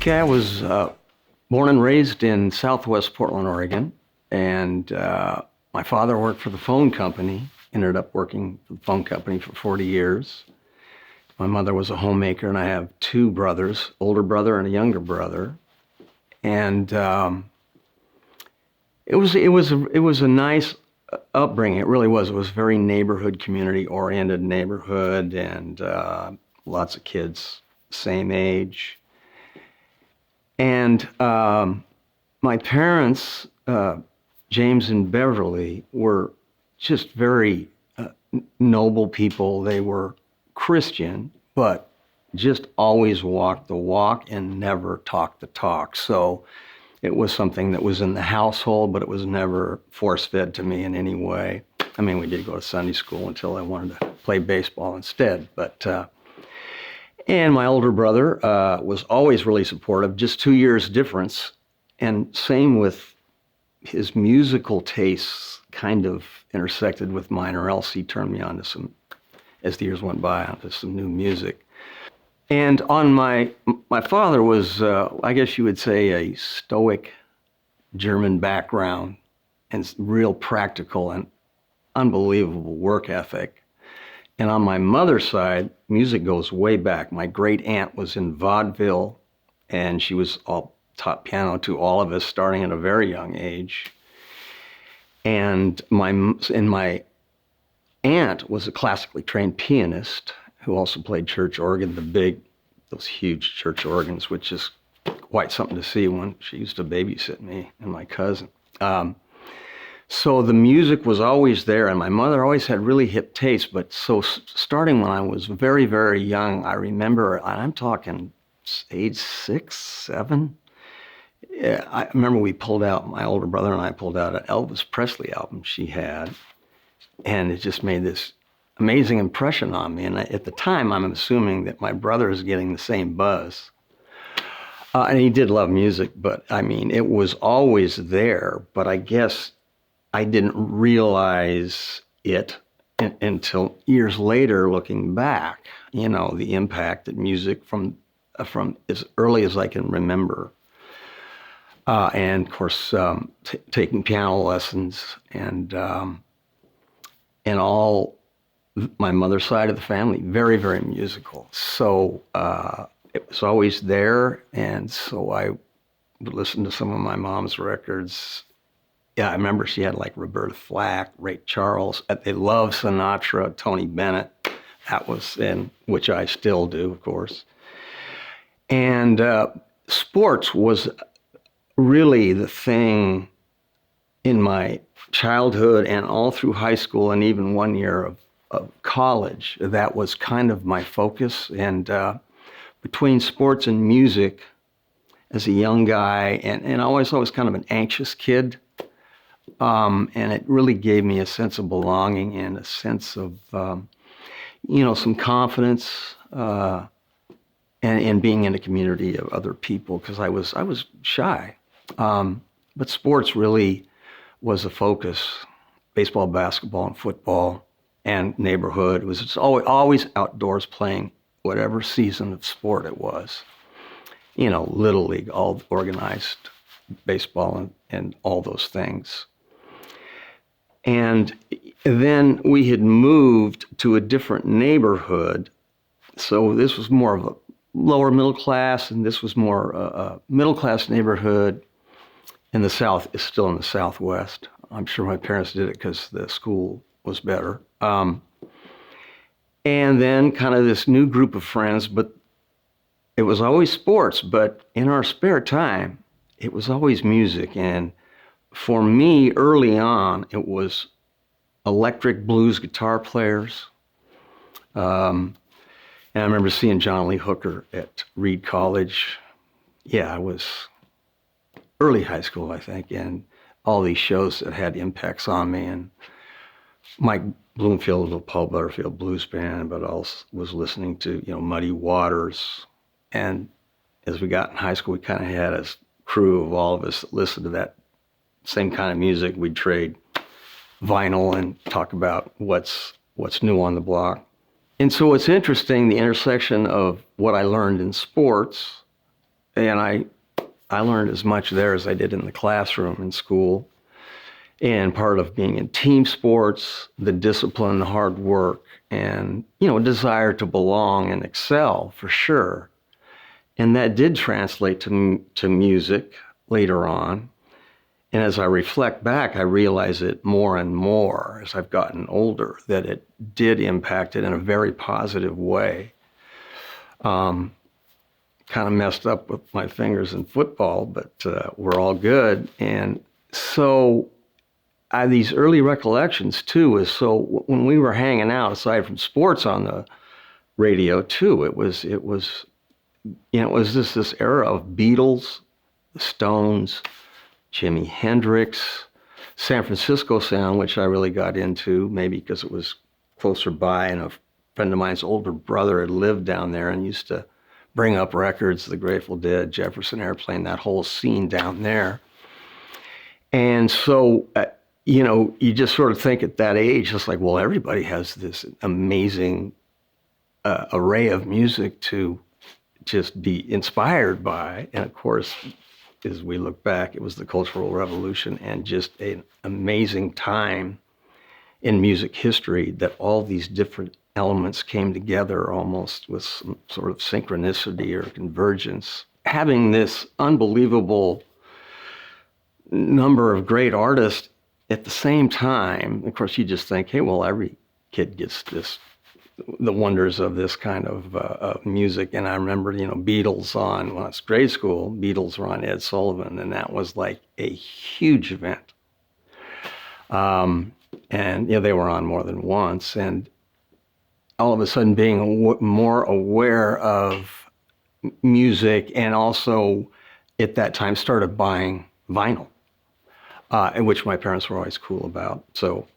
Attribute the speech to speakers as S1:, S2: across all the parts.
S1: Okay, I was born and raised in Southwest Portland, Oregon, and my father worked for the phone company, ended up working for the phone company for 40 years. My mother was a homemaker, and I have two brothers, older brother and a younger brother. And it was a nice upbringing. It really was. It was very neighborhood, community-oriented neighborhood, and lots of kids same age. And my parents, James and Beverly, were just very noble people. They were Christian, but just always walked the walk and never talked the talk. So it was something that was in the household, but it was never force-fed to me in any way. I mean, we did go to Sunday school until I wanted to play baseball instead, but and my older brother was always really supportive, just 2 years difference. And same with his musical tastes kind of intersected with mine, or else he turned me on to some, as the years went by, onto some new music. And on my father was, I guess you would say, a stoic German background and real practical and unbelievable work ethic. And on my mother's side, music goes way back. My great aunt was in vaudeville, and she was taught piano to all of us starting at a very young age. And my aunt was a classically trained pianist who also played church organ, those huge church organs, which is quite something to see when she used to babysit me and my cousin. So the music was always there, and my mother always had really hip taste. But so starting when I was very, very young, I remember, and I'm talking age 6, 7. Yeah, I remember my older brother and I pulled out an Elvis Presley album she had, and it just made this amazing impression on me. And at the time, I'm assuming that my brother is getting the same buzz. And he did love music, but I mean, it was always there. But I guess I didn't realize it until years later, looking back, the impact that music from as early as I can remember. And of course, taking piano lessons and all my mother's side of the family, very, very musical. So it was always there. And so I would listen to some of my mom's records. Yeah, I remember she had like Roberta Flack, Ray Charles. They loved Sinatra, Tony Bennett. That was which I still do, of course. And sports was really the thing in my childhood and all through high school and even 1 year of college. That was kind of my focus. And between sports and music as a young guy, and I was always kind of an anxious kid, and it really gave me a sense of belonging and a sense of, some confidence and being in a community of other people, because I was shy. But sports really was a focus: baseball, basketball, and football, and neighborhood. It was just always outdoors playing whatever season of sport it was. Little league, all organized baseball and all those things. And then we had moved to a different neighborhood. So this was more of a lower middle class, and this was more a middle class neighborhood in the South. Is still in the Southwest. I'm sure my parents did it because the school was better. And then kind of this new group of friends, but it was always sports. But in our spare time, it was always music. And for me, early on, it was electric blues guitar players. And I remember seeing John Lee Hooker at Reed College. Yeah, I was early high school, I think, and all these shows that had impacts on me. And Mike Bloomfield was a Paul Butterfield blues band, but also was listening to, Muddy Waters. And as we got in high school, we kind of had a crew of all of us that listened to that same kind of music. We'd trade vinyl and talk about what's new on the block. And so it's interesting, the intersection of what I learned in sports and I learned as much there as I did in the classroom in school. And part of being in team sports, the discipline, the hard work, and, a desire to belong and excel for sure. And that did translate to music later on. And as I reflect back, I realize it more and more as I've gotten older, that it did impact it in a very positive way. Kind of messed up with my fingers in football, but we're all good. And so these early recollections too is, so when we were hanging out, aside from sports on the radio too, it was just this era of Beatles, the Stones, Jimi Hendrix, San Francisco sound, which I really got into, maybe because it was closer by, and a friend of mine's older brother had lived down there and used to bring up records, the Grateful Dead, Jefferson Airplane, that whole scene down there. And so, you just sort of think at that age, it's like, well, everybody has this amazing array of music to just be inspired by. And of course, as we look back, it was the Cultural Revolution and just an amazing time in music history that all these different elements came together almost with some sort of synchronicity or convergence. Having this unbelievable number of great artists at the same time, of course, you just think, hey, well, every kid gets the wonders of this kind of music. And I remember, Beatles when I was grade school, Beatles were on Ed Sullivan, and that was like a huge event. And they were on more than once. And all of a sudden being more aware of music, and also at that time started buying vinyl, which my parents were always cool about. So,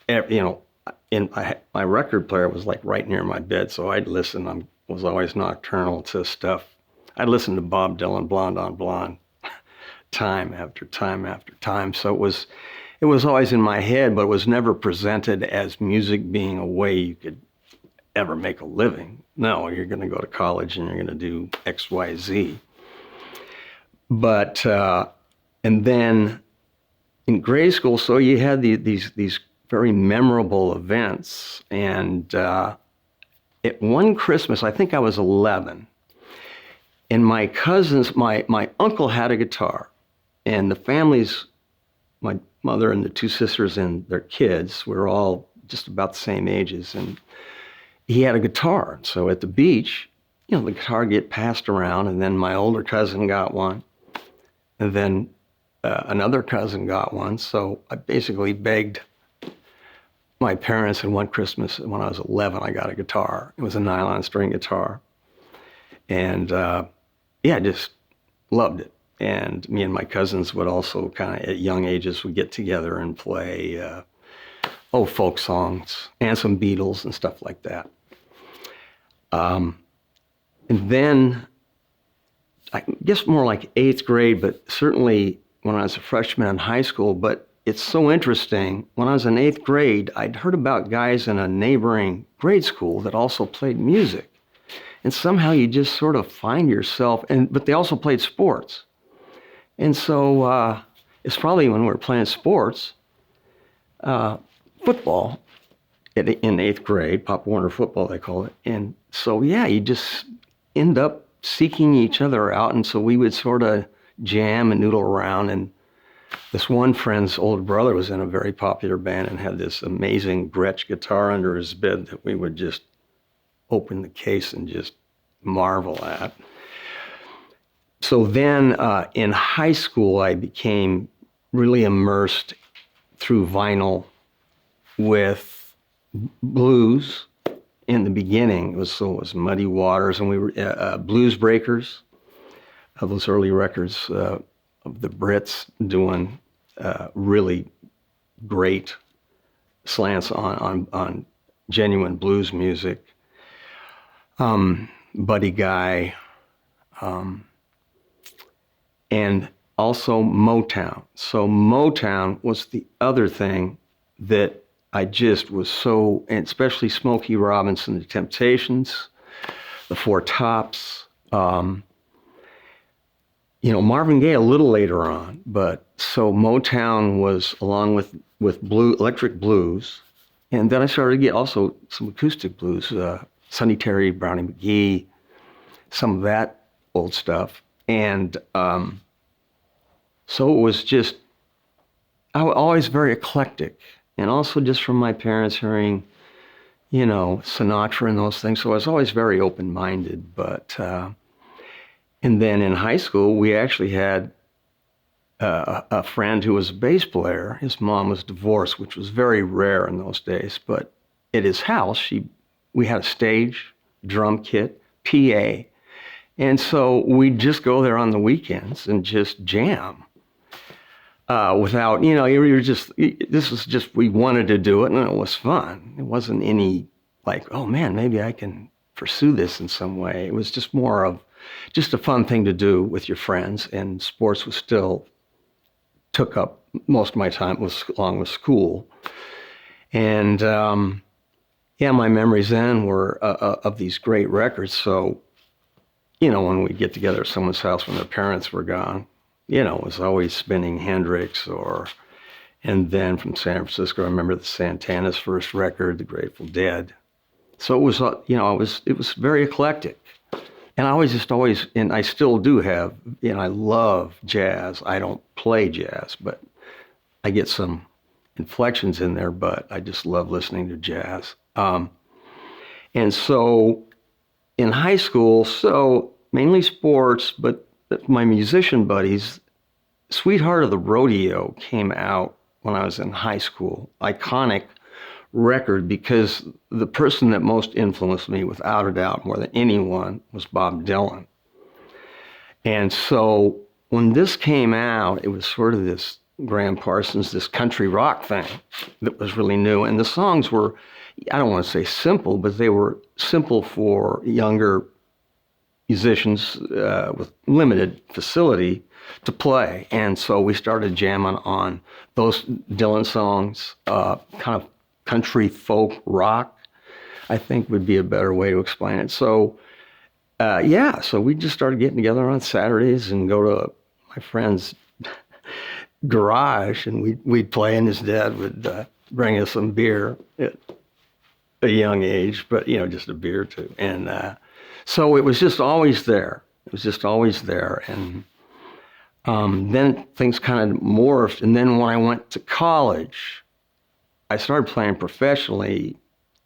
S1: my record player was like right near my bed, so I'd listen. I was always nocturnal to stuff. I'd listen to Bob Dylan, Blonde on Blonde, time after time after time. So it was always in my head, but it was never presented as music being a way you could ever make a living. No, you're going to go to college and you're going to do X, Y, Z. But and then in grade school, so you had these very memorable events. And at one Christmas, I think I was 11, and my cousins, my uncle had a guitar, and the families, my mother and the two sisters and their kids, were all just about the same ages, and he had a guitar. So at the beach, the guitar get passed around, and then my older cousin got one, and then another cousin got one. So I basically begged my parents, and one Christmas when I was 11, I got a guitar. It was a nylon string guitar. And I just loved it. And me and my cousins would also kind of, at young ages, would get together and play folk songs and some Beatles and stuff like that. And then, I guess more like 8th grade, but certainly when I was a freshman in high school. But it's so interesting. When I was in 8th grade, I'd heard about guys in a neighboring grade school that also played music. And somehow you just sort of find yourself, but they also played sports. And so it's probably when we were playing sports, football in 8th grade, Pop Warner football, they call it. And so, you just end up seeking each other out. And so we would sort of jam and noodle around. And this one friend's older brother was in a very popular band and had this amazing Gretsch guitar under his bed that we would just open the case and just marvel at. So then in high school, I became really immersed through vinyl with blues. In the beginning, it was Muddy Waters, and we were Blues Breakers, those early records of the Brits doing really great slants on genuine blues music. Buddy Guy, and also Motown. So Motown was the other thing that I just was so, and especially Smokey Robinson, the Temptations, the Four Tops, Marvin Gaye a little later on, but so Motown was along with electric blues, and then I started to get also some acoustic blues, Sonny Terry, Brownie McGee, some of that old stuff, and so it was just I was always very eclectic, and also just from my parents hearing, Sinatra and those things. So I was always very open-minded, but. And then in high school, we actually had a friend who was a bass player. His mom was divorced, which was very rare in those days. But at his house, we had a stage, drum kit, PA. And so we'd just go there on the weekends and just jam without, this was just, we wanted to do it and it was fun. It wasn't any like, oh man, maybe I can pursue this in some way. It was just more of just a fun thing to do with your friends, and sports was still took up most of my time along with school. And my memories then were of these great records. So, when we get together at someone's house when their parents were gone, it was always spinning Hendrix and then from San Francisco, I remember the Santana's first record, The Grateful Dead. So it was, it was very eclectic. And I always, and I still do have, I love jazz. I don't play jazz, but I get some inflections in there, but I just love listening to jazz. And so in high school, so mainly sports, but my musician buddies, Sweetheart of the Rodeo came out when I was in high school. Iconic record, because the person that most influenced me, without a doubt, more than anyone, was Bob Dylan. And so when this came out, it was sort of this Graham Parsons, this country rock thing that was really new. And the songs were, I don't want to say simple, but they were simple for younger musicians with limited facility to play. And so we started jamming on those Dylan songs, kind of country folk rock, I think would be a better way to explain it. So, so we just started getting together on Saturdays and go to my friend's garage, and we'd play, and his dad would bring us some beer at a young age, but, just a beer or two. And so it was just always there. It was just always there. And then things kind of morphed. And then when I went to college, I started playing professionally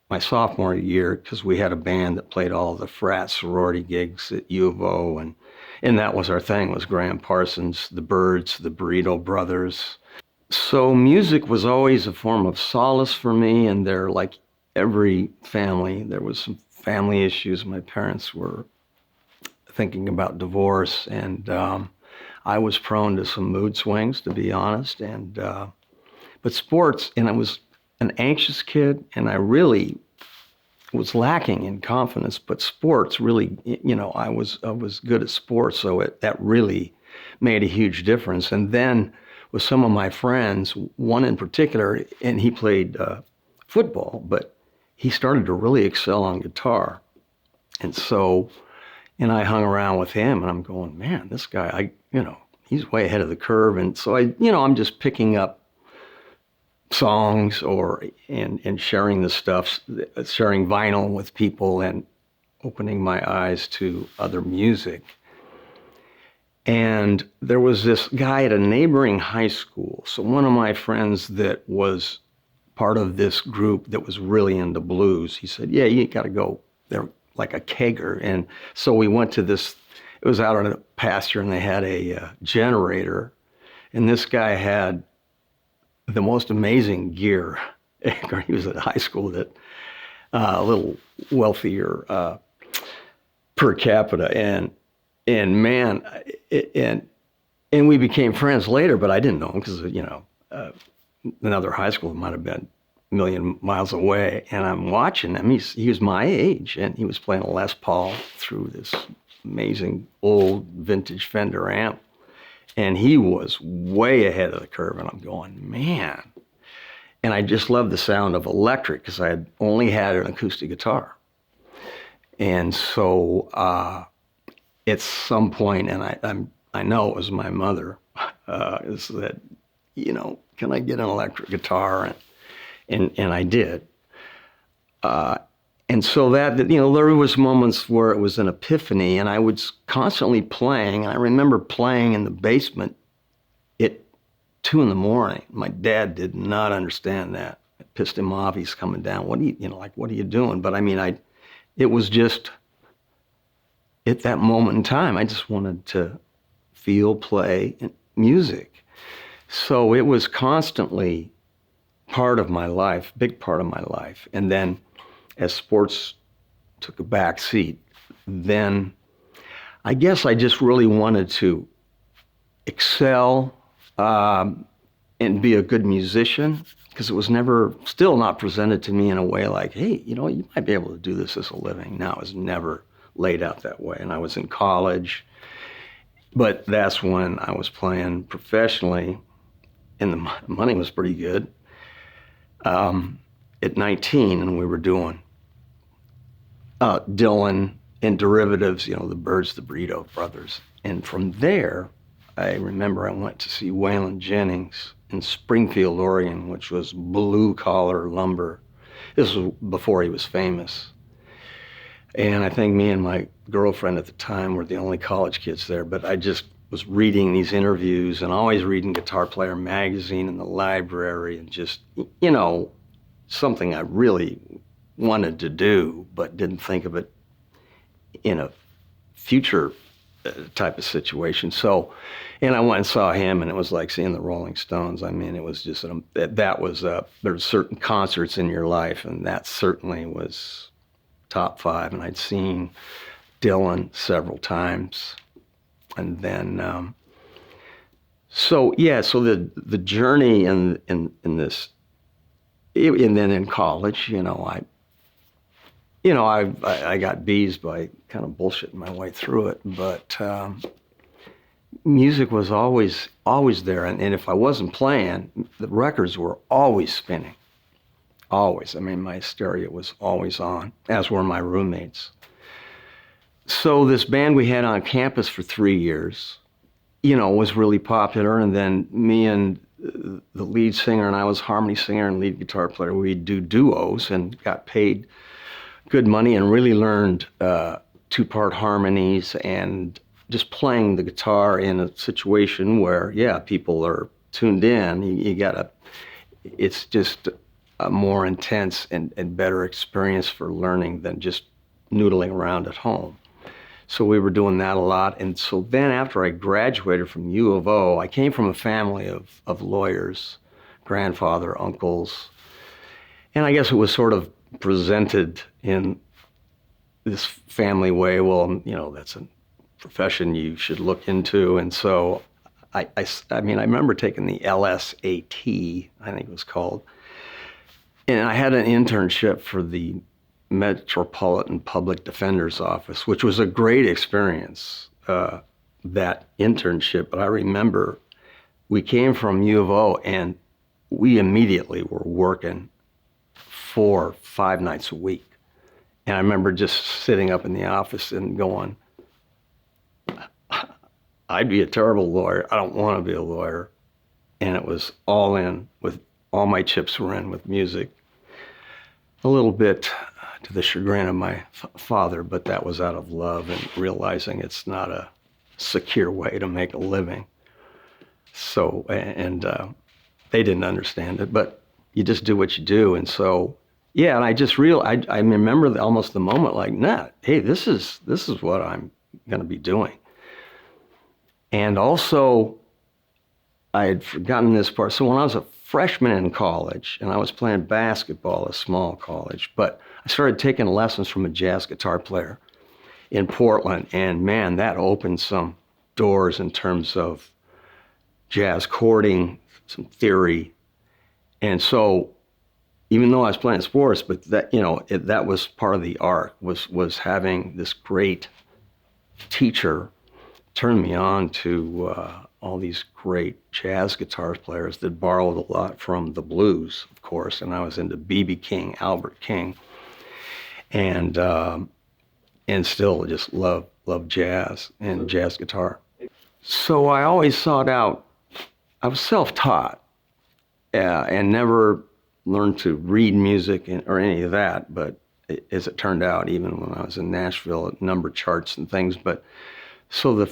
S1: my sophomore year because we had a band that played all the frat sorority gigs at U of O, and that was our thing, was Graham Parsons, the Byrds, the Burrito Brothers. So music was always a form of solace for me, and there, like every family, there was some family issues. My parents were thinking about divorce, and I was prone to some mood swings, to be honest, and but sports, and I was an anxious kid, and I really was lacking in confidence, but sports really, I was good at sports, so that really made a huge difference. And then with some of my friends, one in particular, and he played football, but he started to really excel on guitar. And so, and I hung around with him, and I'm going, man, this guy, he's way ahead of the curve. And so I'm just picking up songs and sharing the stuff, sharing vinyl with people and opening my eyes to other music. And there was this guy at a neighboring high school. So one of my friends that was part of this group that was really into blues, he said, yeah, you got to go. They're like a kegger. And so we went to this, it was out on a pasture, and they had a generator. And this guy had the most amazing gear. He was at high school, that a little wealthier per capita, and man, and we became friends later. But I didn't know him because another high school might have been a million miles away. And I'm watching him. He was my age, and he was playing a Les Paul through this amazing old vintage Fender amp. And he was way ahead of the curve, and I'm going, man. And I just loved the sound of electric because I had only had an acoustic guitar. And so at some point, and I'm I know it was my mother, is that, can I get an electric guitar? And I did. And so that, there was moments where it was an epiphany, and I was constantly playing. And I remember playing in the basement at 2 a.m. My dad did not understand that. It pissed him off. He's coming down. What are you doing? But I mean, it was just at that moment in time, I just wanted to feel, play, and music. So it was constantly part of my life, big part of my life. And then as sports took a back seat, then I guess I just really wanted to excel and be a good musician, because it was still not presented to me in a way like, hey, you might be able to do this as a living. No, it was never laid out that way. And I was in college, but that's when I was playing professionally, and the money was pretty good. At 19, and we were doing Dylan and derivatives, the Byrds, the Burrito Brothers. And from there, I remember I went to see Waylon Jennings in Springfield, Oregon, which was blue-collar lumber. This was before he was famous. And I think me and my girlfriend at the time were the only college kids there, but I just was reading these interviews and always reading Guitar Player magazine in the library, and just, something I really wanted to do, but didn't think of it in a future type of situation. So, and I went and saw him, and it was like seeing the Rolling Stones. I mean, it was just, there's certain concerts in your life, and that certainly was top 5. And I'd seen Dylan several times. And then, so the journey in this, and then in college, I got B's by kind of bullshitting my way through it, but music was always there. And if I wasn't playing, the records were always spinning. Always. I mean, my stereo was always on, as were my roommates. So this band we had on campus for 3 years, was really popular. And then me and the lead singer, and I was harmony singer and lead guitar player, we'd do duos and got paid good money and really learned 2-part harmonies and just playing the guitar in a situation where, people are tuned in. It's just a more intense and better experience for learning than just noodling around at home. So we were doing that a lot. And so then after I graduated from U of O, I came from a family of lawyers, grandfather, uncles. And I guess it was sort of presented in this family way. Well, that's a profession you should look into. And so I remember taking the LSAT, I think it was called. And I had an internship for the Metropolitan Public Defender's Office, which was a great experience, that internship. But I remember we came from U of O, and we immediately were working 4, 5 nights a week. And I remember just sitting up in the office and going, I'd be a terrible lawyer. I don't want to be a lawyer. And it was all in, with all my chips were in with music. A little bit to the chagrin of my father, but that was out of love and realizing it's not a secure way to make a living. So, and they didn't understand it, but you just do what you do. And so, and I just I remember almost the moment like, hey, this is what I'm going to be doing. And also, I had forgotten this part. So when I was a freshman in college, and I was playing basketball at a small college, but I started taking lessons from a jazz guitar player in Portland, and man, that opened some doors in terms of jazz chording, some theory. And so even though I was playing sports, but that, that was part of the art, was having this great teacher turn me on to all these great jazz guitar players that borrowed a lot from the blues, of course. And I was into B.B. King, Albert King, and still just love jazz and jazz guitar. So I always sought out, I was self-taught and never learned to read music or any of that. But as it turned out, even when I was in Nashville, it numbered charts and things. But so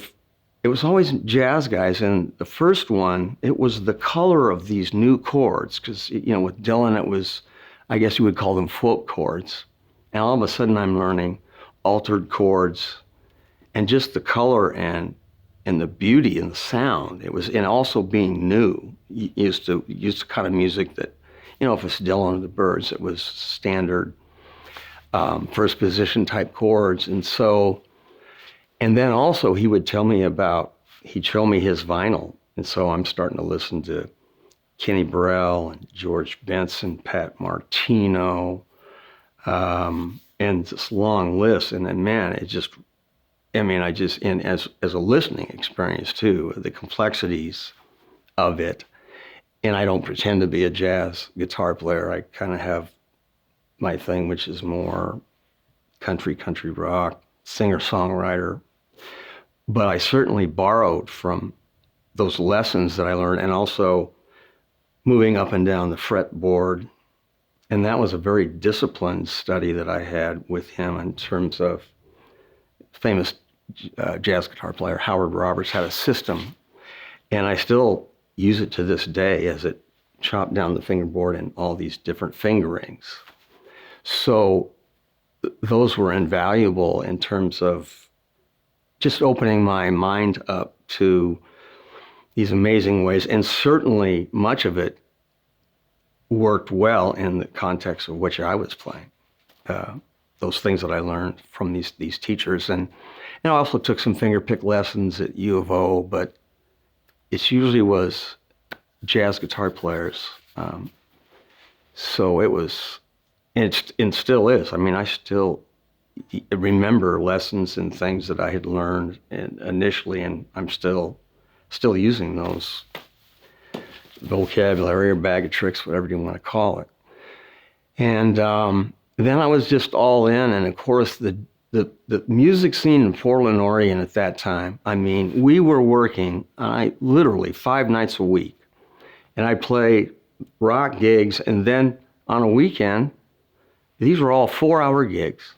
S1: it was always jazz guys. And the first one, it was the color of these new chords. Because, with Dylan, it was, I guess you would call them folk chords. And all of a sudden I'm learning altered chords and just the color and the beauty and the sound. It was, and also being new. Used to kind of music that, if it's Dylan or the Byrds, it was standard first position type chords. And then also he'd show me his vinyl. And so I'm starting to listen to Kenny Burrell and George Benson, Pat Martino, and this long list. And then, man, and as a listening experience too, the complexities of it. And I don't pretend to be a jazz guitar player. I kind of have my thing, which is more country rock, singer-songwriter. But I certainly borrowed from those lessons that I learned, and also moving up and down the fretboard. And that was a very disciplined study that I had with him in terms of famous jazz guitar player Howard Roberts had a system, and I still use it to this day as it chopped down the fingerboard and all these different fingerings. So those were invaluable in terms of just opening my mind up to these amazing ways, and certainly much of it worked well in the context of which I was playing. Those things that I learned from these teachers. And I also took some fingerpick lessons at U of O, but it usually was jazz guitar players. So it was, and still is. I mean, I still remember lessons and things that I had learned initially, and I'm still using those vocabulary or bag of tricks, whatever you want to call it. And then I was just all in, and of course the music scene in Portland, Oregon at that time, I mean, we were working literally 5 nights a week, and I'd play rock gigs, and then on a weekend, these were all 4-hour gigs.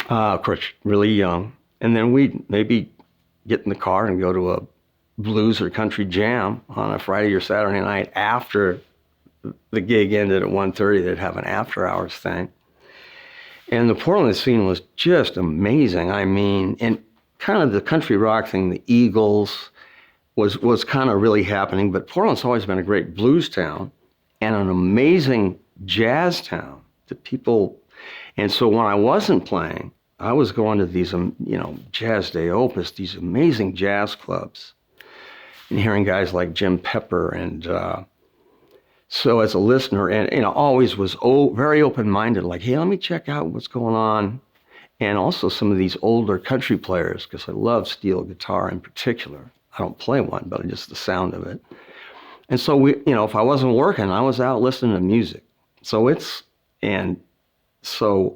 S1: Of course, really young, and then we'd maybe get in the car and go to a blues or country jam on a Friday or Saturday night after the gig ended at 1:30. They'd have an after hours thing. And the Portland scene was just amazing. I mean, and kind of the country rock thing, the Eagles was kind of really happening, but Portland's always been a great blues town and an amazing jazz town that people, and so when I wasn't playing, I was going to these, Jazz Day Opus, these amazing jazz clubs, and hearing guys like Jim Pepper. And so as a listener, and always was very open-minded, like, hey, let me check out what's going on. And also some of these older country players, because I love steel guitar in particular. I don't play one, but just the sound of it. And so if I wasn't working, I was out listening to music. So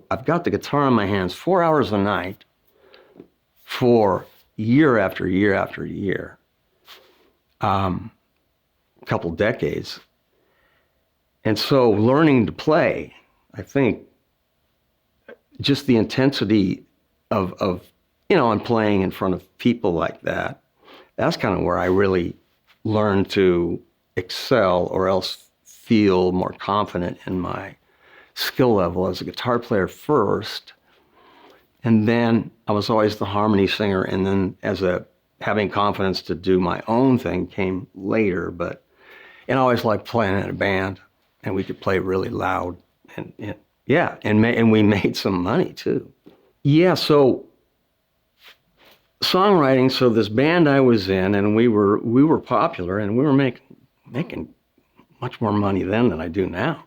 S1: I've got the guitar in my hands 4 hours a night for year after year after year, a couple decades. And so learning to play, I think just the intensity of I'm playing in front of people like that, that's kind of where I really learned to excel, or else feel more confident in my skill level as a guitar player first. And then I was always the harmony singer, and then having confidence to do my own thing came later. And I always liked playing in a band, and we could play really loud, and we made some money too. Yeah, so songwriting. So this band I was in, and we were popular, and we were making much more money then than I do now.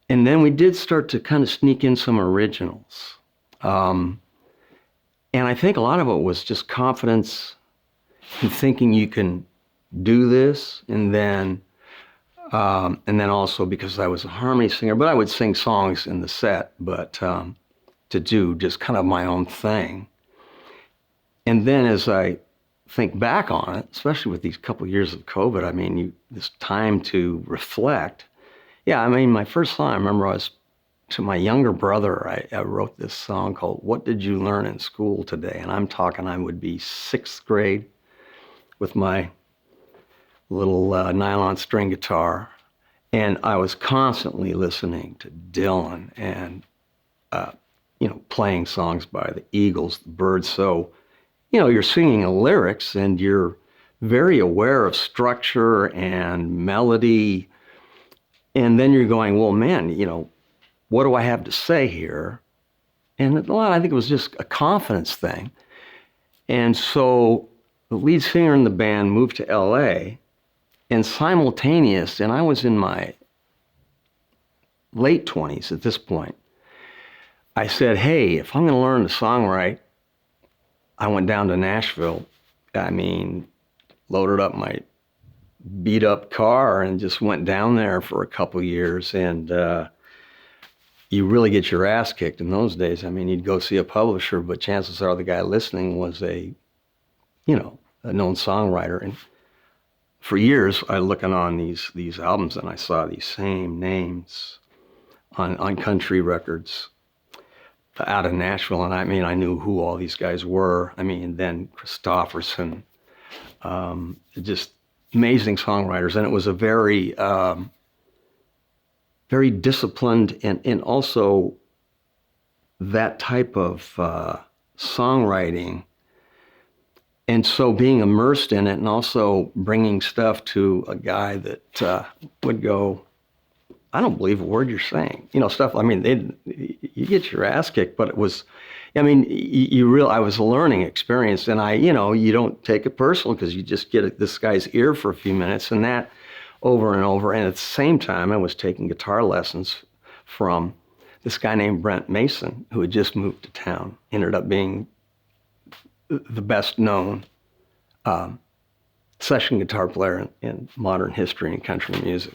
S1: And then we did start to kind of sneak in some originals. And I think a lot of it was just confidence in thinking you can do this. And then also because I was a harmony singer, but I would sing songs in the set, but to do just kind of my own thing. And then as I think back on it, especially with these couple of years of COVID, I mean, this time to reflect. Yeah, I mean, my first song, I remember I was to my younger brother, I wrote this song called What Did You Learn in School Today? And I'm talking, I would be sixth grade with my little nylon string guitar. And I was constantly listening to Dylan and, playing songs by the Eagles, the Byrds. So, you're singing the lyrics and you're very aware of structure and melody. And then you're going, well, man, what do I have to say here? And a lot, I think it was just a confidence thing. And so the lead singer in the band moved to LA, and simultaneous, and I was in my late 20s at this point, I said, hey, if I'm going to learn to songwrite, I went down to Nashville. I mean, loaded up my beat up car and just went down there for a couple years. And you really get your ass kicked in those days. I mean, you'd go see a publisher, but chances are the guy listening was a known songwriter. And for years, I looking on these albums and I saw these same names on country records out of Nashville. And I mean, I knew who all these guys were. I mean, then Christofferson, just amazing songwriters. And it was a very, very disciplined and also that type of songwriting. And so being immersed in it and also bringing stuff to a guy that would go, I don't believe a word you're saying. Stuff, I mean, you get your ass kicked, but it was, I mean, I was a learning experience, and you don't take it personal because you just get this guy's ear for a few minutes, and that over and over. And at the same time, I was taking guitar lessons from this guy named Brent Mason, who had just moved to town, ended up being the best known session guitar player in modern history and country music,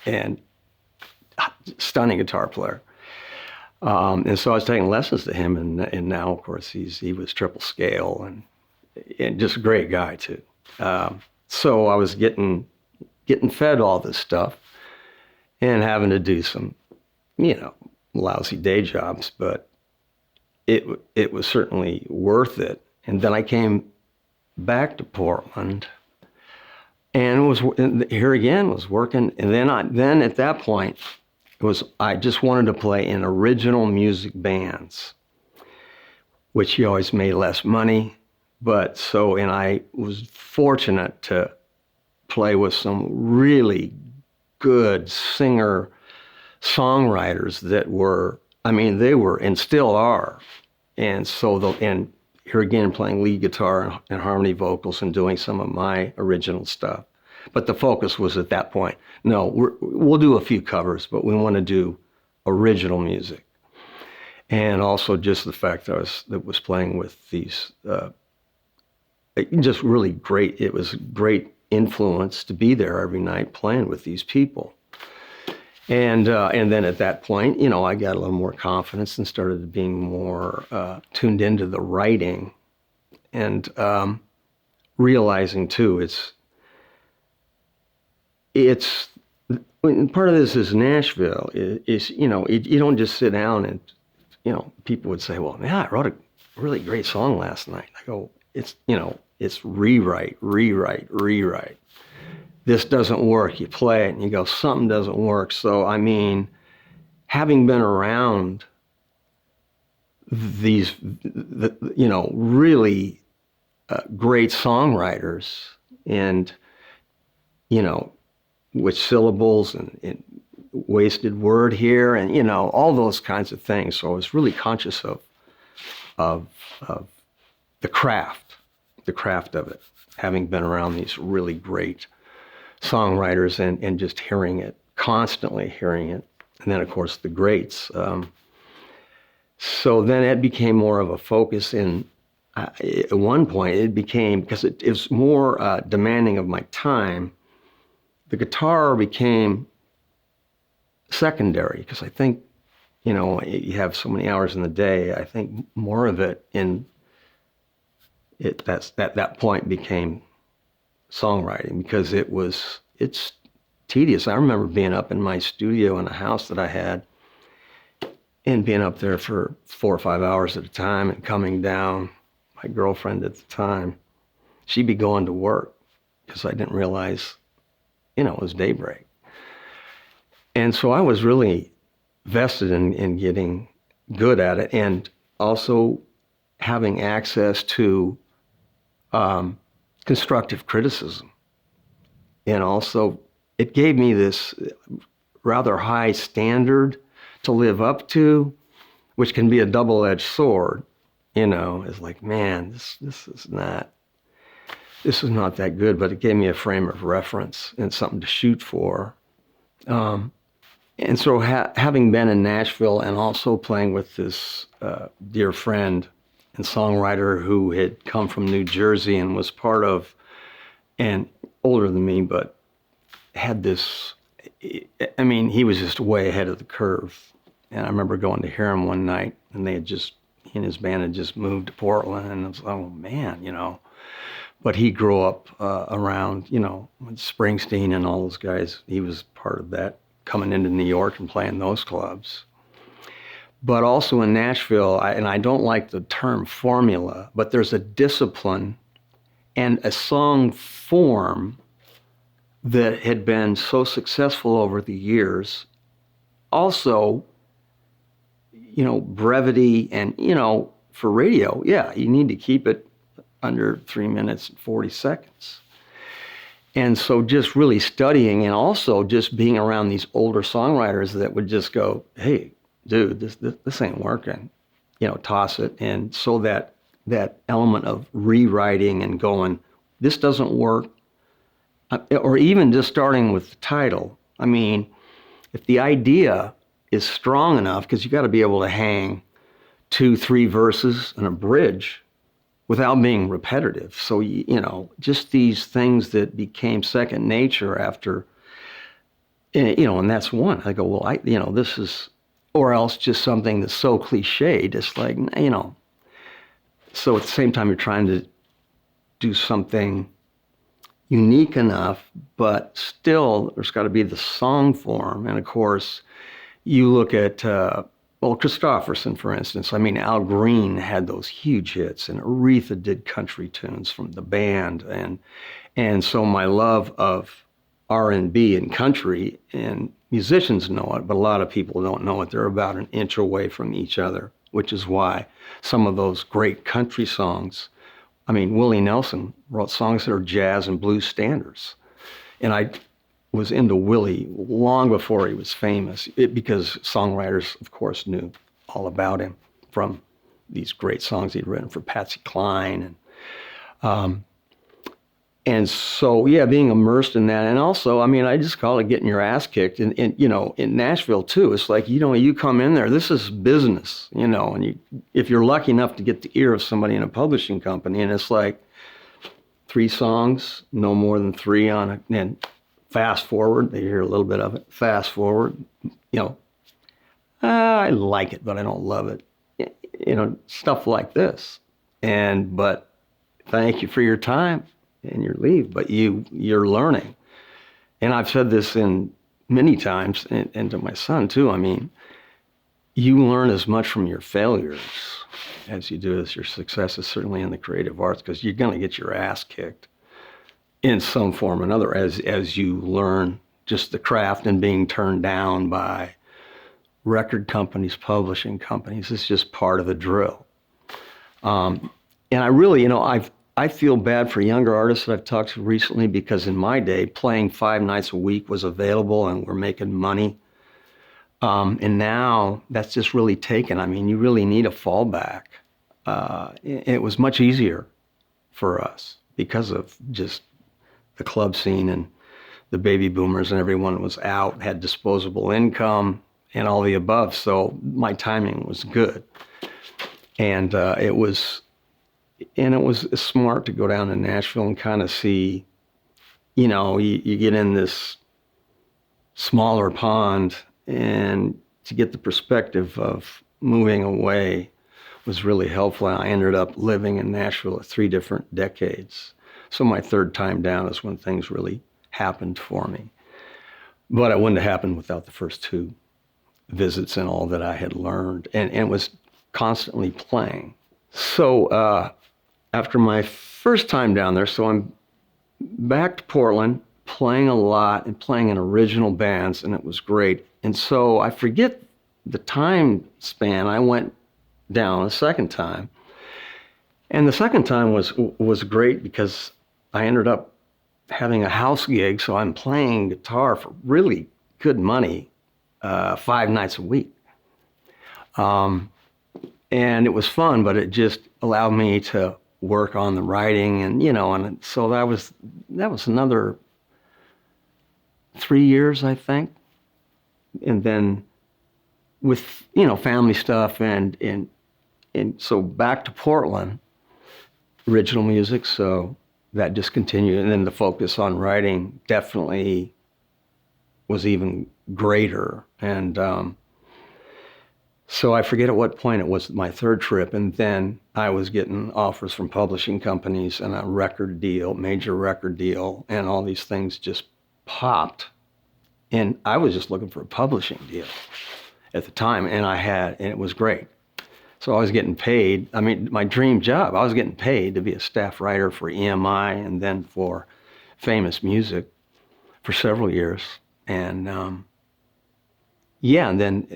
S1: and stunning guitar player. And so I was taking lessons to him, and now, of course, he was triple scale and just a great guy too. So I was getting fed all this stuff and having to do some, lousy day jobs, but it was certainly worth it. And then I came back to Portland and was working. And then at that point, I just wanted to play in original music bands, which you always made less money. And I was fortunate to play with some really good singer-songwriters that were, they were and still are. And so, and here again, playing lead guitar and harmony vocals and doing some of my original stuff. But the focus was at that point, no, we'll do a few covers, but we want to do original music. And also just the fact that I was playing with these, just really great, it was great influence to be there every night playing with these people. And then at that point, I got a little more confidence and started being more tuned into the writing and realizing too, it's part of this is Nashville is you don't just sit down and people would say, well, yeah, I wrote a really great song last night. I go, it's rewrite. This doesn't work. You play it and you go, something doesn't work. So having been around these really great songwriters and with syllables and wasted word here and all those kinds of things. So I was really conscious of the craft of it, having been around these really great songwriters and just constantly hearing it. And then of course the greats. So then it became more of a focus at one point it became, because it was more demanding of my time, the guitar became secondary because I think, you have so many hours in the day. I think more of it in that point became songwriting, because it's tedious. I remember being up in my studio in a house that I had, and being up there for 4 or 5 hours at a time, and coming down. My girlfriend at the time, she'd be going to work because I didn't realize, it was daybreak. And so I was really vested in getting good at it, and also having access to constructive criticism. And also, it gave me this rather high standard to live up to, which can be a double-edged sword. It's like, man, this is not that good, but it gave me a frame of reference and something to shoot for. And so having been in Nashville and also playing with this dear friend and songwriter who had come from New Jersey and was part of, and older than me, but had this, he was just way ahead of the curve. And I remember going to hear him one night, and he and his band had just moved to Portland, and I was like, oh man, But he grew up around, with Springsteen and all those guys. He was part of that, coming into New York and playing those clubs. But also in Nashville, and I don't like the term formula, but there's a discipline and a song form that had been so successful over the years. Also, brevity, and, for radio, yeah, you need to keep it under 3 minutes and 40 seconds. And so just really studying, and also just being around these older songwriters that would just go, hey, dude, this ain't working, toss it. And so that element of rewriting and going, this doesn't work, or even just starting with the title. If the idea is strong enough, because you got to be able to hang 2, 3 verses and a bridge without being repetitive. So, just these things that became second nature after, and that's one. I go, well, this is, or else just something that's so cliched. It's like, so at the same time, you're trying to do something unique enough, but still there's got to be the song form. And of course, you look at, Christopherson, for instance. Al Green had those huge hits, and Aretha did country tunes from the band. And so my love of R&B and country, and musicians know it, but a lot of people don't know it. They're about an inch away from each other, which is why some of those great country songs, Willie Nelson wrote songs that are jazz and blues standards. And I was into Willie long before he was famous, because songwriters, of course, knew all about him from these great songs he'd written for Patsy Cline. And so, yeah, being immersed in that. And also, I just call it getting your ass kicked. And in Nashville, too, it's like, you come in there, this is business, and if you're lucky enough to get the ear of somebody in a publishing company, and it's like 3 songs, no more than 3 on it, and fast forward, they hear a little bit of it, fast forward, I like it, but I don't love it, stuff like this. But thank you for your time and your leave, but you're learning. And I've said this many times, and to my son too, you learn as much from your failures as you do as your successes, certainly in the creative arts, because you're going to get your ass kicked in some form or another as you learn just the craft, and being turned down by record companies, publishing companies. It's just part of the drill. And I really, I feel bad for younger artists that I've talked to recently, because in my day, playing 5 nights a week was available and we're making money. And now that's just really taken. You really need a fallback. It was much easier for us because of just the club scene, and the baby boomers and everyone was out, had disposable income and all the above. So my timing was good. And it was smart to go down to Nashville and kind of see, you get in this smaller pond, and to get the perspective of moving away was really helpful. And I ended up living in Nashville 3 different decades. So my third time down is when things really happened for me. But it wouldn't have happened without the first 2 visits and all that I had learned, and was constantly playing. So after my first time down there, so I'm back to Portland, playing a lot and playing in original bands, and it was great. And so I forget the time span. I went down a second time, and the second time was great because I ended up having a house gig, so I'm playing guitar for really good money 5 nights a week. And it was fun, but it just allowed me to work on the writing, and and so that was another 3 years, I think. And then with family stuff and so back to Portland, original music, so that just continued, and then the focus on writing definitely was even greater. And so I forget at what point it was my third trip, and then I was getting offers from publishing companies and a record deal, major record deal, and all these things just popped. And I was just looking for a publishing deal at the time, and it was great. So I was getting paid. I mean, my dream job, I was getting paid to be a staff writer for EMI and then for Famous Music for several years. And and then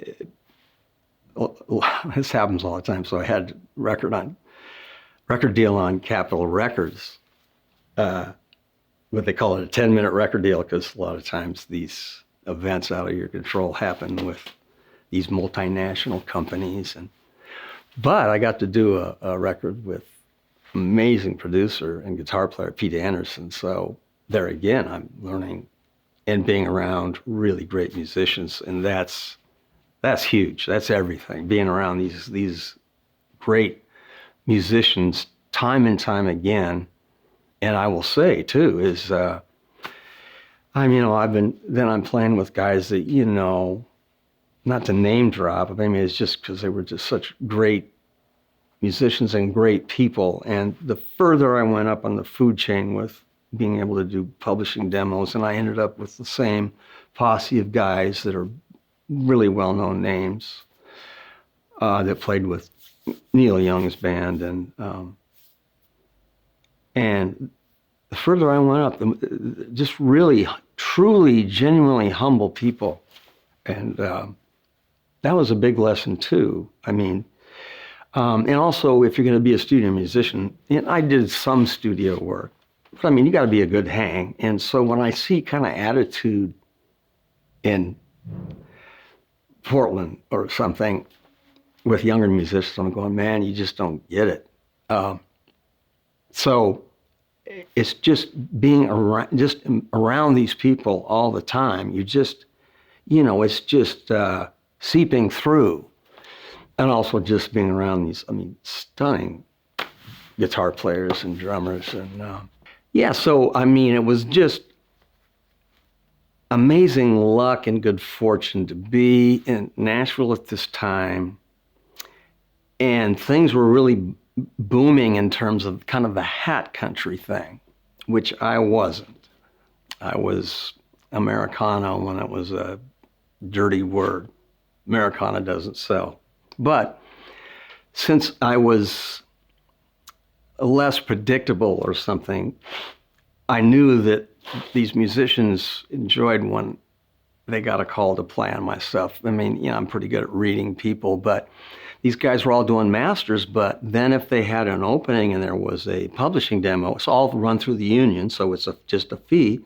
S1: this happens all the time. So I had record deal on Capitol Records, what they call it a 10-minute record deal, because a lot of times these events out of your control happen with these multinational companies. But I got to do a record with amazing producer and guitar player Pete Anderson. So there again, I'm learning and being around really great musicians, and that's huge. That's everything. Being around these great musicians time and time again. And I will say too is, I'm playing with guys that, not to name drop, I mean, it's just because they were just such great musicians and great people. And the further I went up on the food chain with being able to do publishing demos, and I ended up with the same posse of guys that are really well-known names that played with Neil Young's band, and the further I went up, just really, truly, genuinely humble people, and that was a big lesson too. I mean, and also if you're going to be a studio musician, and I did some studio work, but I mean, you got to be a good hang. And so when I see kind of attitude in Portland or something with younger musicians, I'm going, man, you just don't get it. So it's just being around these people all the time. You just, it's just seeping through. And also just being around these, stunning guitar players and drummers. And so, it was just amazing luck and good fortune to be in Nashville at this time. And things were really booming in terms of kind of the hat country thing, which I wasn't. I was Americana when it was a dirty word. Americana doesn't sell. But since I was less predictable or something, I knew that these musicians enjoyed when they got a call to play on my stuff. I'm pretty good at reading people, but these guys were all doing masters. But then if they had an opening and there was a publishing demo, it's all run through the union, so it's just a fee.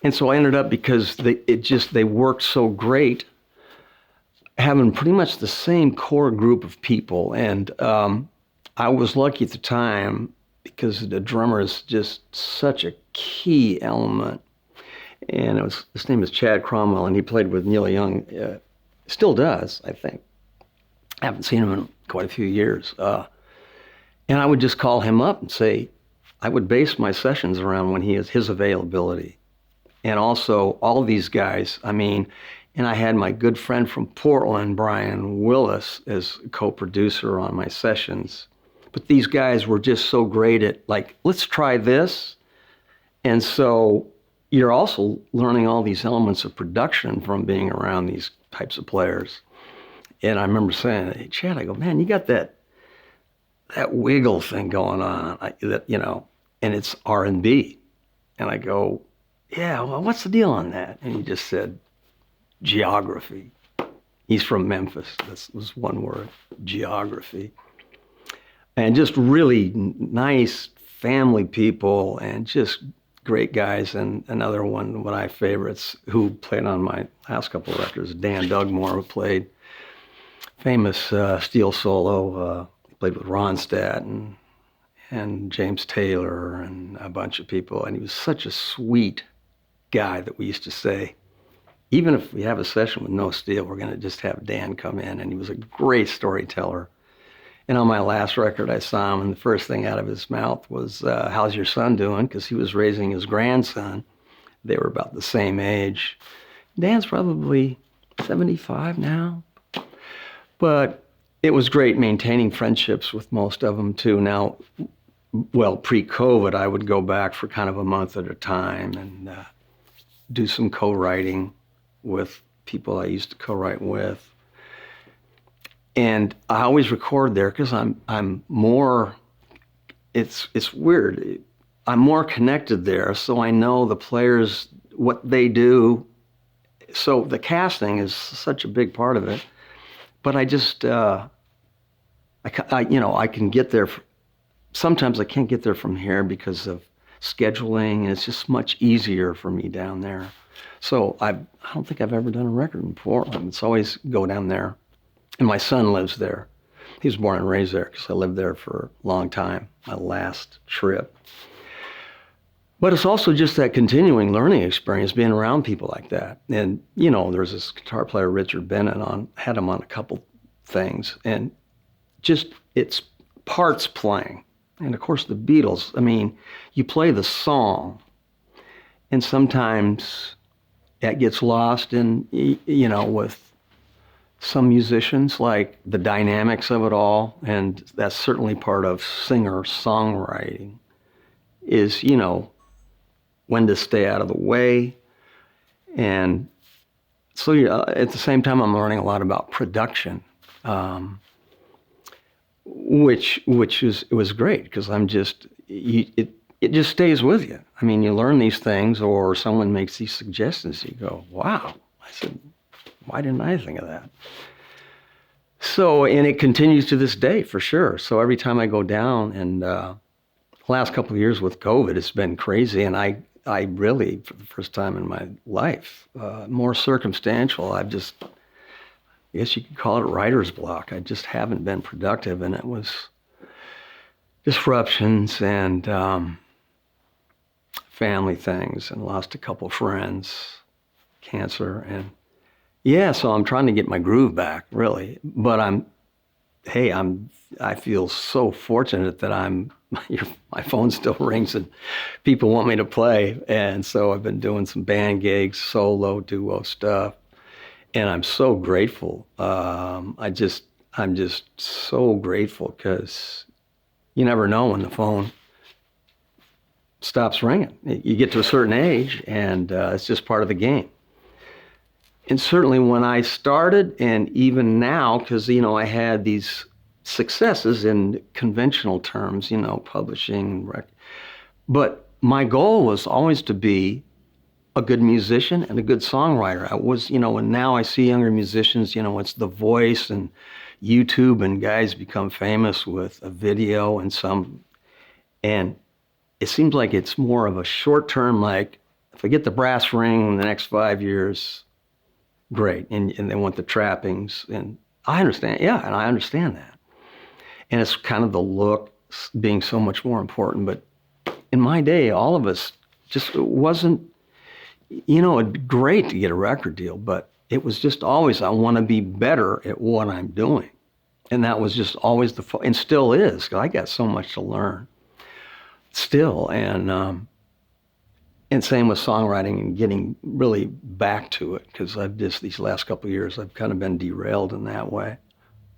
S1: And so I ended up, because they worked so great, having pretty much the same core group of people. And I was lucky at the time because the drummer is just such a key element. And his name is Chad Cromwell, and he played with Neil Young, still does, I think. I haven't seen him in quite a few years. And I would just call him up and say, I would base my sessions around when his availability. And also all of these guys, And I had my good friend from Portland, Brian Willis, as co-producer on my sessions. But these guys were just so great at, like, let's try this. And so you're also learning all these elements of production from being around these types of players. And I remember saying, hey, Chad, I go, man, you got that wiggle thing going on, and it's R&B. And I go, yeah, well, what's the deal on that? And he just said, geography. He's from Memphis. That was one word, geography. And just really nice family people and just great guys. And another one of my favorites who played on my last couple of records, Dan Dugmore, who played famous steel solo, played with Ronstadt and James Taylor and a bunch of people. And he was such a sweet guy that we used to say, even if we have a session with no steel, we're going to just have Dan come in. And he was a great storyteller. And on my last record, I saw him, and the first thing out of his mouth was, how's your son doing? Because he was raising his grandson. They were about the same age. Dan's probably 75 now. But it was great maintaining friendships with most of them, too. Now, well, pre-COVID, I would go back for kind of a month at a time and do some co-writing with people I used to co-write with. And I always record there because I'm more, it's weird. I'm more connected there, so I know the players, what they do. So the casting is such a big part of it. But I just, I can get there. Sometimes I can't get there from here because of scheduling, and it's just much easier for me down there. So I don't think I've ever done a record in Portland. It's always go down there. And my son lives there. He was born and raised there because I lived there for a long time, my last trip. But it's also just that continuing learning experience, being around people like that. And, there's this guitar player, Richard Bennett, had him on a couple things. And just, it's parts playing. And of course the Beatles, you play the song, and sometimes that gets lost in, with some musicians, like the dynamics of it all, and that's certainly part of singer-songwriting, is, when to stay out of the way. And so at the same time, I'm learning a lot about production, which was great, because it just stays with you. You learn these things, or someone makes these suggestions, you go, wow. I said, why didn't I think of that? So, and it continues to this day, for sure. So every time I go down, and the last couple of years with COVID, it's been crazy. And I really, for the first time in my life, more circumstantial. I guess you could call it a writer's block. I just haven't been productive, and it was disruptions and family things, and lost a couple friends, cancer, and so I'm trying to get my groove back, really. But I feel so fortunate that my phone still rings and people want me to play. And so I've been doing some band gigs, solo, duo stuff. And I'm so grateful. I'm just so grateful, because you never know when the phone stops ringing. You get to a certain age, and it's just part of the game. And certainly when I started, and even now, because, I had these successes in conventional terms, publishing, but my goal was always to be a good musician and a good songwriter. I was, and now I see younger musicians, it's the voice and YouTube, and guys become famous with a video and it seems like it's more of a short term, like, if I get the brass ring in the next 5 years, great, and they want the trappings, and I understand, and I understand that. And it's kind of the look being so much more important. But in my day, all of us just, it wasn't, it'd be great to get a record deal, but it was just always, I want to be better at what I'm doing. And that was just always and still is, because I got so much to learn still. And and same with songwriting and getting really back to it, because I've just, these last couple of years, I've kind of been derailed in that way.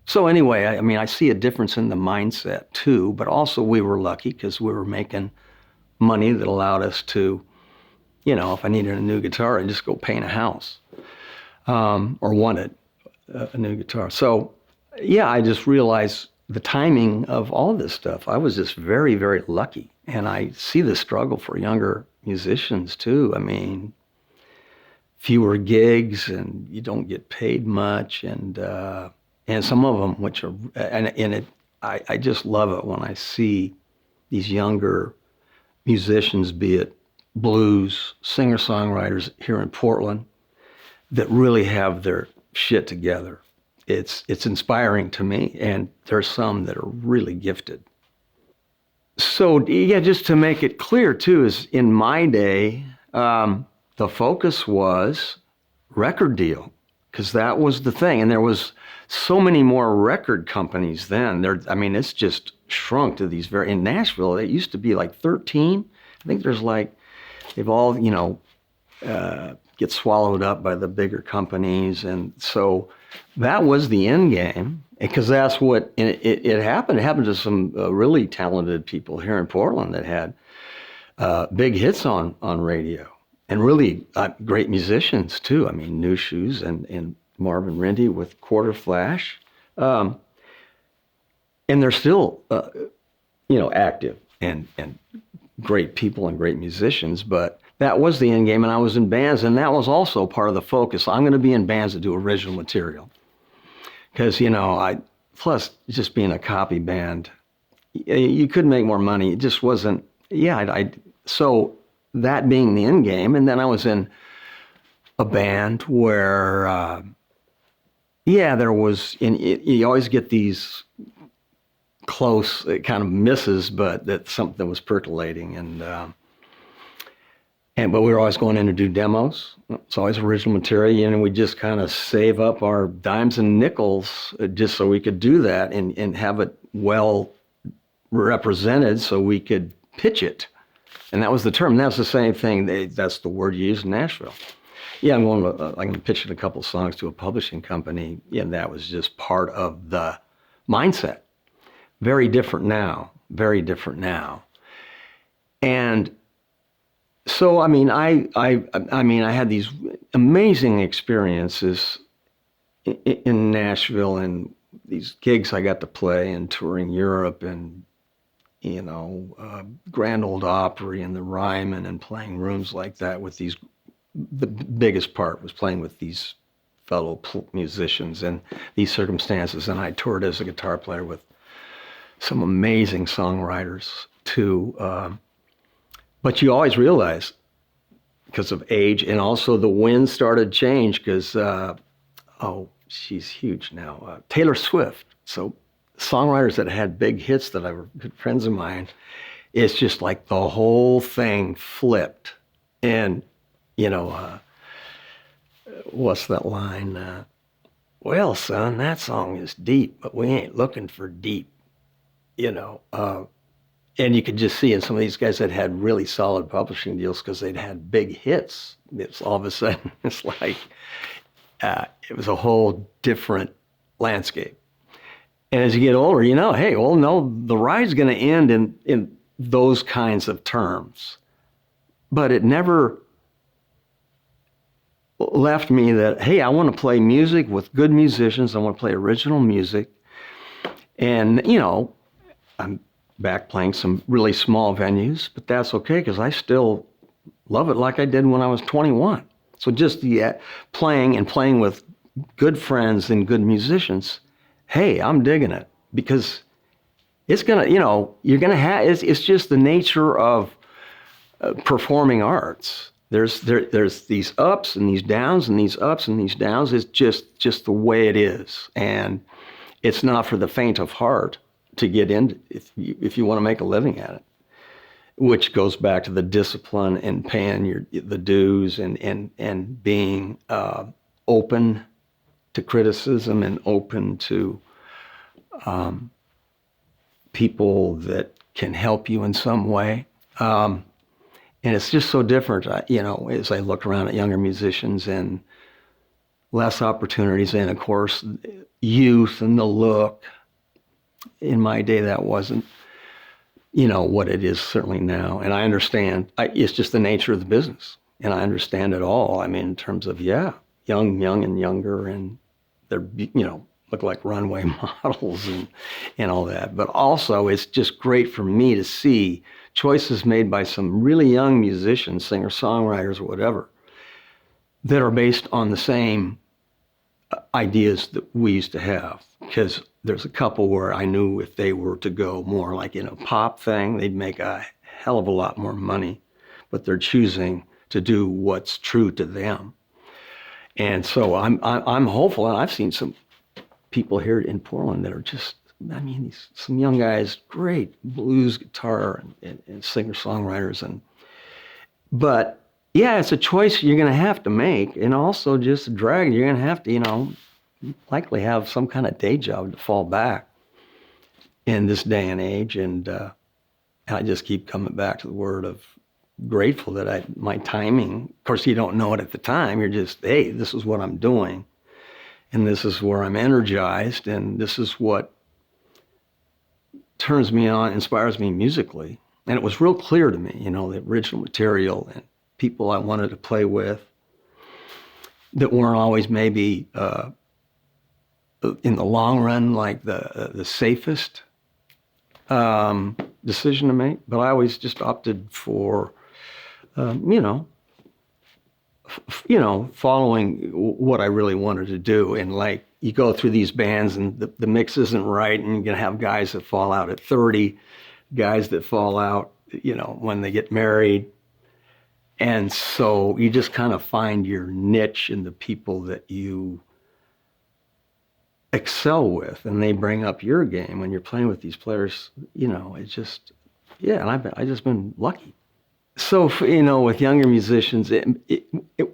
S1: So anyway, I mean, I see a difference in the mindset too, but also we were lucky because we were making money that allowed us to, if I needed a new guitar, I'd just go paint a house, or wanted a new guitar. So yeah, I just realized the timing of all this stuff. I was just very, very lucky. And I see the struggle for younger musicians too. I mean, fewer gigs and you don't get paid much, and some of them, which are, I just love it when I see these younger musicians, be it blues singer-songwriters here in Portland, that really have their shit together. It's inspiring to me, and there's some that are really gifted. So yeah, just to make it clear too, is in my day, the focus was record deal, because that was the thing, and there was so many more record companies then. It's just shrunk to these in Nashville, it used to be like 13. I think they've all, get swallowed up by the bigger companies. And so that was the end game, because that's what it happened. It happened to some really talented people here in Portland that had big hits on radio, and really great musicians too. I mean, New Shoes and Marvin Rindy with Quarter Flash. And they're still, active and great people and great musicians, but that was the end game, and I was in bands, and that was also part of the focus. I'm going to be in bands that do original material, because, plus just being a copy band, you could make more money. It just wasn't, so that being the end game, and then I was in a band where, there was, you always get these close kind of misses, but that something was percolating, but we were always going in to do demos. It's always original material, and we just kind of save up our dimes and nickels just so we could do that and have it well represented so we could pitch it. And that was the term. That's the same thing. That's the word you use in Nashville. Yeah, I'm going to pitch a couple songs to a publishing company. Yeah, that was just part of the mindset. Very different now. Very different now. And so, I had these amazing experiences in Nashville, and these gigs I got to play and touring Europe, and Grand Ole Opry and the Ryman, and playing rooms like that with these. The biggest part was playing with these fellow musicians in these circumstances, and I toured as a guitar player with some amazing songwriters too. But you always realize, because of age, and also the wind started to change, because, she's huge now, Taylor Swift. So songwriters that had big hits that were good friends of mine, it's just like the whole thing flipped. And, what's that line? Well, son, that song is deep, but we ain't looking for deep, and you could just see in some of these guys that had really solid publishing deals because they'd had big hits. It's all of a sudden, it's like, it was a whole different landscape. And as you get older, the ride's going to end in those kinds of terms. But it never left me that, hey, I want to play music with good musicians. I want to play original music. And, I'm back playing some really small venues, but that's okay, because I still love it like I did when I was 21. So just the playing with good friends and good musicians, hey, I'm digging it, because it's gonna, you're gonna have, it's just the nature of performing arts. There's these ups and these downs and these ups and these downs. It's just the way it is, and it's not for the faint of heart to get into if you want to make a living at it, which goes back to the discipline and paying the dues and being open to criticism and open to people that can help you in some way. And it's just so different, as I look around at younger musicians and less opportunities, and of course, youth and the look. In my day, that wasn't, what it is certainly now. And I understand, it's just the nature of the business. And I understand it all. I mean, in terms of, young and younger, and they're, look like runway models and all that. But also, it's just great for me to see choices made by some really young musicians, singer-songwriters, or whatever, that are based on the same ideas that we used to have. Because there's a couple where I knew if they were to go more like in a pop thing, they'd make a hell of a lot more money, but they're choosing to do what's true to them. And so I'm hopeful, and I've seen some people here in Portland that are just, some young guys, great blues guitar and singer-songwriters. But yeah, it's a choice you're going to have to make, and also just drag. You're going to have to, likely have some kind of day job to fall back in this day and age. And I just keep coming back to the word of grateful that my timing, of course, you don't know it at the time. You're just, hey, this is what I'm doing. And this is where I'm energized. And this is what turns me on, inspires me musically. And it was real clear to me, the original material and people I wanted to play with that weren't always maybe in the long run like the safest decision to make. But I always just opted for following what I really wanted to do. And like, you go through these bands and the mix isn't right, and you're going to have guys that fall out at 30, guys that fall out, when they get married. And so you just kind of find your niche in the people that you excel with, and they bring up your game when you're playing with these players. It's just, and I've just been lucky. So, with younger musicians,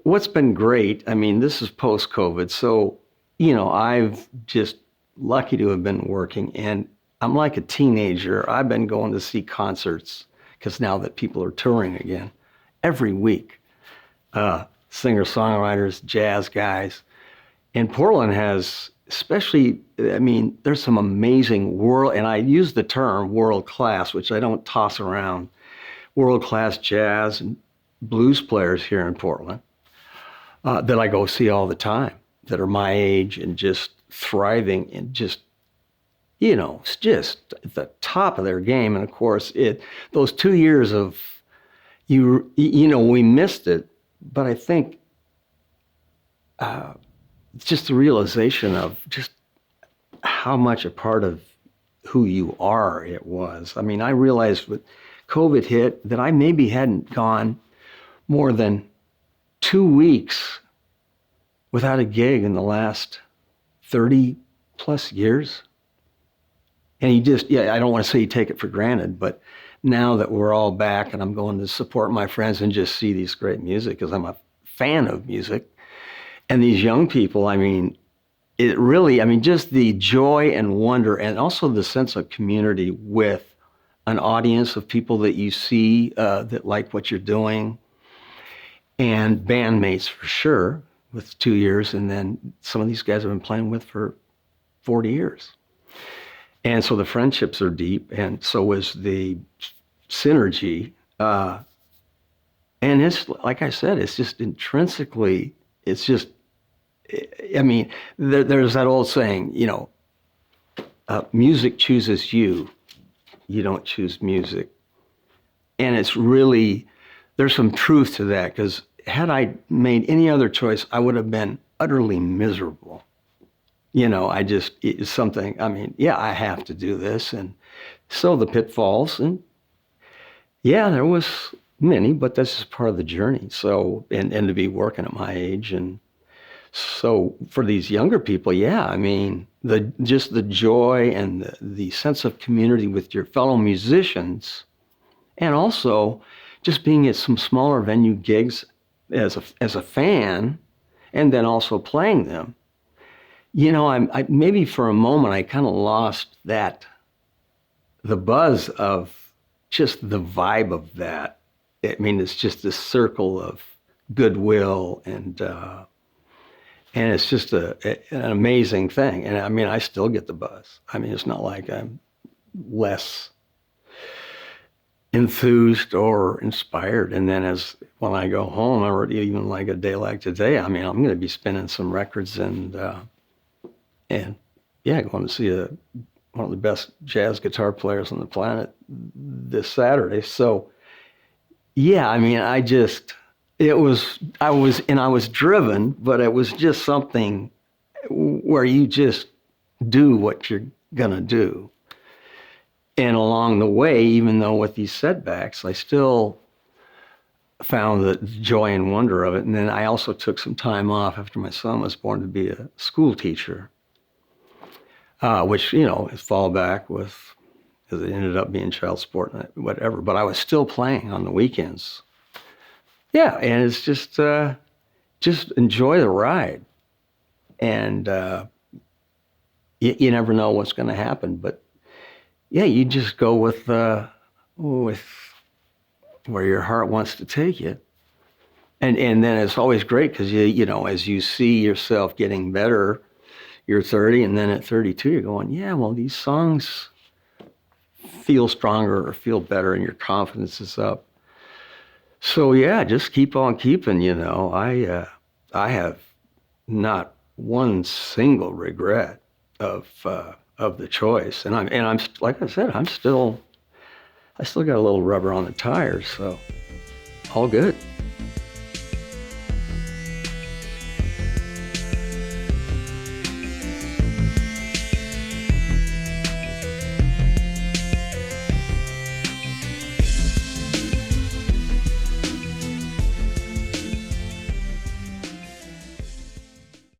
S1: what's been great, this is post-COVID, so, I've just lucky to have been working, and I'm like a teenager. I've been going to see concerts, because now that people are touring again, every week, singer-songwriters, jazz guys. And Portland has, especially, there's some amazing and I use the term world-class, which I don't toss around, world-class jazz and blues players here in Portland that I go see all the time, that are my age and just thriving and just, it's just at the top of their game. And of course, those 2 years of, we missed it, but I think it's just the realization of just how much a part of who you are it was. I realized with COVID hit that I maybe hadn't gone more than 2 weeks without a gig in the last 30 plus years. And you just, I don't want to say you take it for granted, but now that we're all back and I'm going to support my friends and just see these great music, because I'm a fan of music, and these young people, it really, just the joy and wonder, and also the sense of community with an audience of people that you see that like what you're doing, and bandmates for sure, with 2 years, and then some of these guys I've been playing with for 40 years. And so the friendships are deep, and so is the synergy. And it's, like I said, it's just intrinsically, it's just, there's that old saying, music chooses you. You don't choose music. And it's really, there's some truth to that, because had I made any other choice, I would have been utterly miserable. It's something, I have to do this. And so the pitfalls, and there was many, but this is part of the journey. So, and to be working at my age. And so for these younger people, just the joy and the sense of community with your fellow musicians, and also just being at some smaller venue gigs as a fan, and then also playing them. I maybe for a moment I kind of lost the buzz of just the vibe of that. I mean, it's just this circle of goodwill, and it's just an amazing thing. And I mean, I still get the buzz. I mean, it's not like I'm less enthused or inspired. And then when I go home, or even like a day like today, I mean, I'm going to be spinning some records and yeah, going to see one of the best jazz guitar players on the planet this Saturday. So yeah, I mean, I was driven, but it was just something where you just do what you're gonna do. And along the way, even though with these setbacks, I still found the joy and wonder of it. And then I also took some time off after my son was born to be a school teacher, which, is fallback with, because it ended up being child support and whatever. But I was still playing on the weekends. Yeah, and it's just enjoy the ride. And you never know what's going to happen. But yeah, you just go with where your heart wants to take you. And then it's always great because as you see yourself getting better, you're 30, and then at 32, you're going, yeah, well, these songs feel stronger or feel better, and your confidence is up. So yeah, just keep on keeping. I have not one single regret of the choice, and I'm like I said, I still got a little rubber on the tires, so all good.